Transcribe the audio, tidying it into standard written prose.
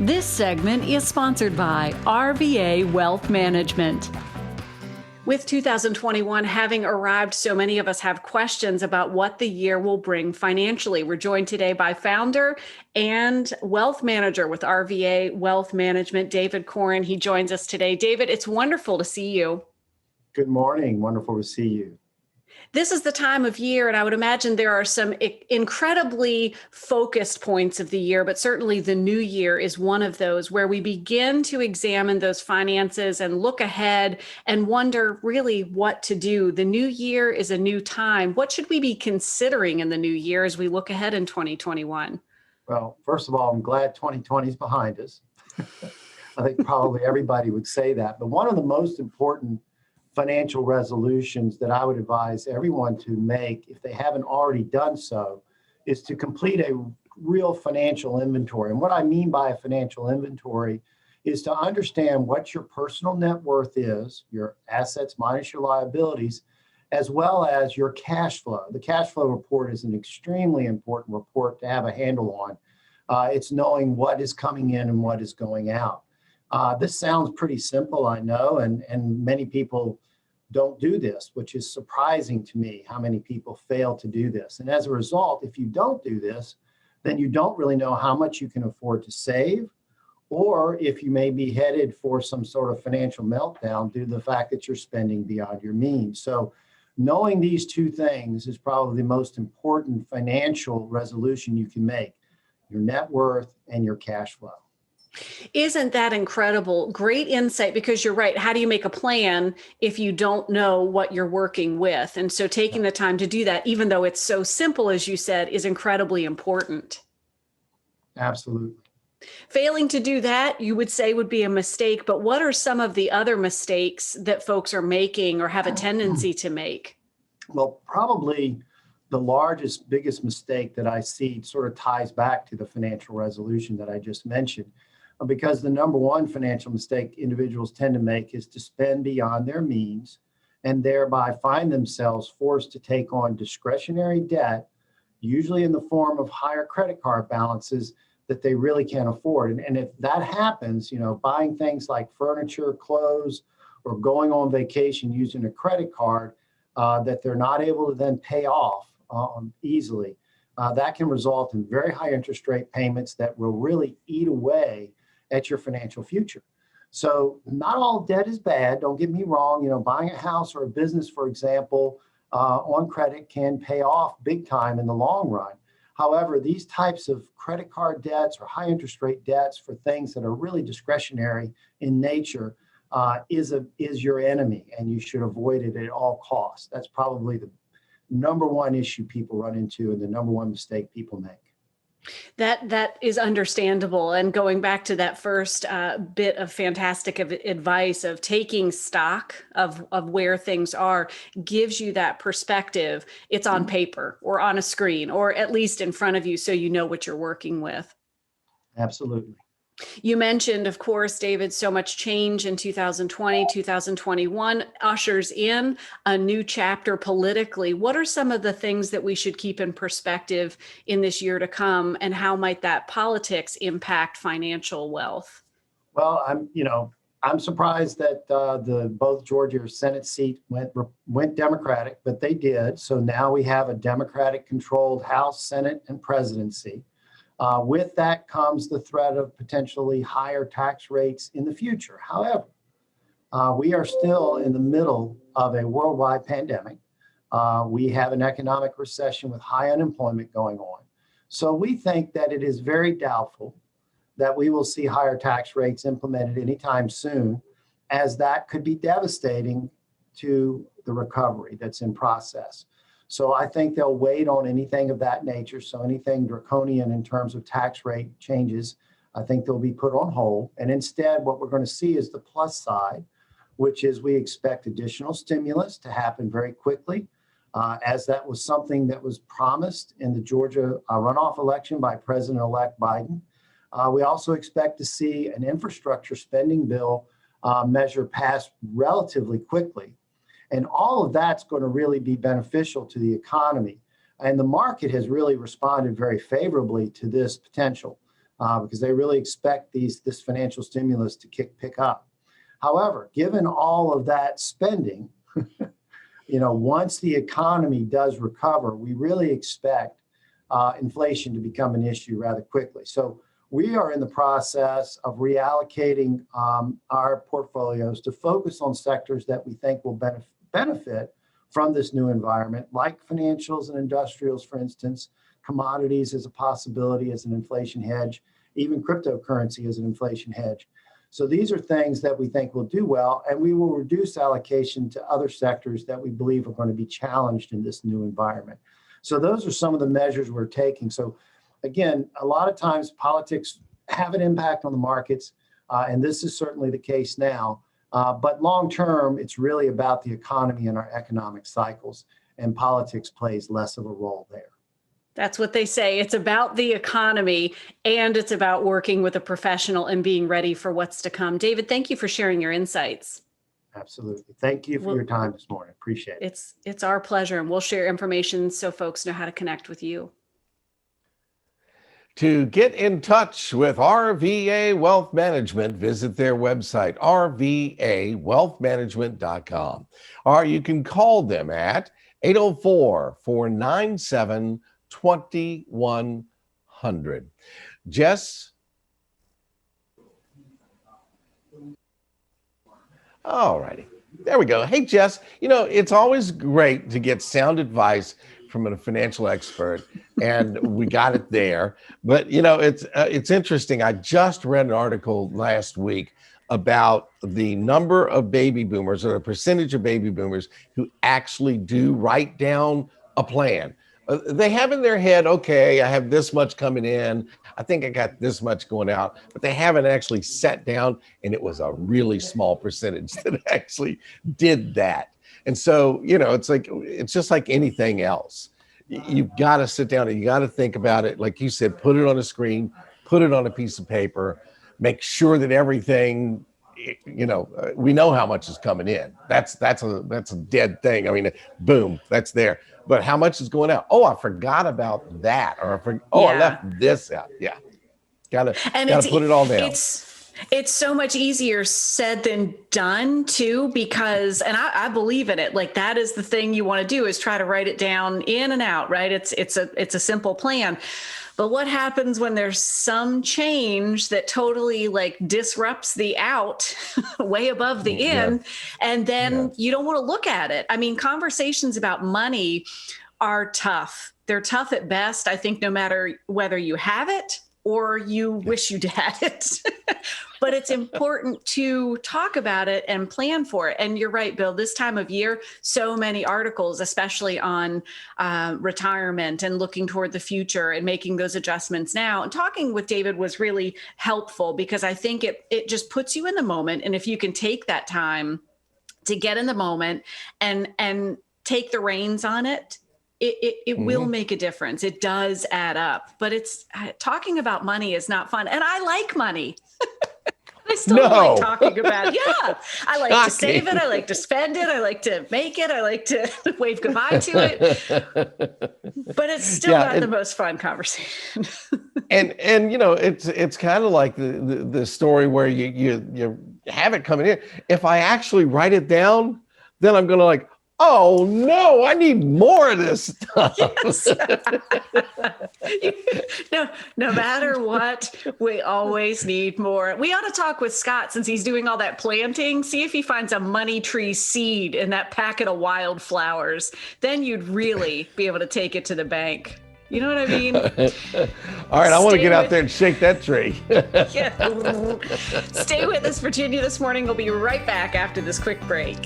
This segment is sponsored by RVA Wealth Management. With 2021 having arrived, so many of us have questions about what the year will bring financially. We're joined today by founder and wealth manager with RVA Wealth Management, David Koren. He joins us today. David, it's wonderful to see you. Good morning. Wonderful to see you. This is the time of year, and I would imagine there are some incredibly focused points of the year, but certainly the new year is one of those where we begin to examine those finances and look ahead and wonder really what to do. The new year is a new time. What should we be considering in the new year as we look ahead in 2021? Well, first of all, I'm glad 2020 is behind us. I think probably everybody would say that. But one of the most important financial resolutions that I would advise everyone to make, if they haven't already done so, is to complete a real financial inventory. And what I mean by a financial inventory is to understand what your personal net worth is, your assets minus your liabilities, as well as your cash flow. The cash flow report is an extremely important report to have a handle on. It's knowing what is coming in and what is going out. This sounds pretty simple, I know, and many people don't do this, which is surprising to me how many people fail to do this. And as a result, if you don't do this, then you don't really know how much you can afford to save, or if you may be headed for some sort of financial meltdown due to the fact that you're spending beyond your means. So knowing these two things is probably the most important financial resolution you can make: your net worth and your cash flow. Isn't that incredible? Great insight, because you're right. How do you make a plan if you don't know what you're working with? And so taking the time to do that, even though it's so simple, as you said, is incredibly important. Absolutely. Failing to do that, you would say, would be a mistake. But what are some of the other mistakes that folks are making or have a tendency to make? Well, probably the largest, biggest mistake that I see sort of ties back to the financial resolution that I just mentioned. Because the number one financial mistake individuals tend to make is to spend beyond their means and thereby find themselves forced to take on discretionary debt, usually in the form of higher credit card balances that they really can't afford. And if that happens, buying things like furniture, clothes, or going on vacation using a credit card that they're not able to then pay off easily, that can result in very high interest rate payments that will really eat away at your financial future. So not all debt is bad. Don't get me wrong. Buying a house or a business, for example, on credit can pay off big time in the long run. However, these types of credit card debts or high interest rate debts for things that are really discretionary in nature is your enemy, and you should avoid it at all costs. That's probably the number one issue people run into and the number one mistake people make. That is understandable. And going back to that first bit of fantastic advice of taking stock of where things are gives you that perspective. It's on paper or on a screen or at least in front of you, so you know what you're working with. Absolutely. You mentioned, of course, David, so much change in 2020, 2021 ushers in a new chapter politically. What are some of the things that we should keep in perspective in this year to come, and how might that politics impact financial wealth? Well, I'm surprised that both Georgia Senate seat went Democratic, but they did. So now we have a Democratic-controlled House, Senate, and presidency. With that comes the threat of potentially higher tax rates in the future. However, we are still in the middle of a worldwide pandemic. We have an economic recession with high unemployment going on. So we think that it is very doubtful that we will see higher tax rates implemented anytime soon, as that could be devastating to the recovery that's in process. So I think they'll wait on anything of that nature. So anything draconian in terms of tax rate changes, I think they'll be put on hold. And instead, what we're going to see is the plus side, which is we expect additional stimulus to happen very quickly, as that was something that was promised in the Georgia runoff election by President-elect Biden. We also expect to see an infrastructure spending bill measure passed relatively quickly. And all of that's going to really be beneficial to the economy. And the market has really responded very favorably to this potential. because they really expect this financial stimulus to pick up. However, given all of that spending, once the economy does recover, we really expect inflation to become an issue rather quickly. So we are in the process of reallocating our portfolios to focus on sectors that we think will benefit from this new environment, like financials and industrials, for instance, commodities as a possibility as an inflation hedge, even cryptocurrency as an inflation hedge. So these are things that we think will do well, and we will reduce allocation to other sectors that we believe are going to be challenged in this new environment. So those are some of the measures we're taking. So again, a lot of times politics have an impact on the markets, and this is certainly the case now. But long term, it's really about the economy and our economic cycles, and politics plays less of a role there. That's what they say. It's about the economy, and it's about working with a professional and being ready for what's to come. David, thank you for sharing your insights. Absolutely. Thank you for your time this morning. Appreciate it. It's our pleasure, and we'll share information so folks know how to connect with you. To get in touch with RVA Wealth Management, visit their website, rvawealthmanagement.com. Or you can call them at 804-497-2100. Jess? All righty. There we go. Hey, Jess, it's always great to get sound advice from a financial expert, and we got it there. But, it's interesting. I just read an article last week about the number of baby boomers, or a percentage of baby boomers, who actually do write down a plan. They have in their head, okay, I have this much coming in, I think I got this much going out, but they haven't actually sat down, and it was a really small percentage that actually did that. And so, it's just like anything else. You've got to sit down and you got to think about it. Like you said, put it on a screen, put it on a piece of paper, make sure that everything, we know how much is coming in. That's a dead thing. I mean, boom, that's there. But how much is going out? Oh, I forgot about that. Or I left this out. Yeah. Gotta put it all down. It's so much easier said than done too, because, and I believe in it, like that is the thing you want to do, is try to write it down in and out, right? It's a simple plan. But what happens when there's some change that totally disrupts the out way above the in, and then you don't want to look at it? I mean, conversations about money are tough. They're tough at best, I think, no matter whether you have it or you wish you had it. But it's important to talk about it and plan for it. And you're right, Bill, this time of year, so many articles, especially on retirement and looking toward the future and making those adjustments now. And talking with David was really helpful, because I think it just puts you in the moment. And if you can take that time to get in the moment and take the reins on it, it will make a difference. It does add up. But talking about money is not fun. And I like money. I still like talking about it. Yeah. I like to save it. I like to spend it. I like to make it. I like to wave goodbye to it. But it's still not the most fun conversation. and it's kind of like the story where you have it coming in. If I actually write it down, then I'm going to oh no, I need more of this stuff. Yes. No matter what, we always need more. We ought to talk with Scott, since he's doing all that planting, see if he finds a money tree seed in that packet of wildflowers. Then you'd really be able to take it to the bank. You know what I mean? All right, I want to get out there and shake that tree. Yeah. Stay with us, Virginia, this morning. We'll be right back after this quick break.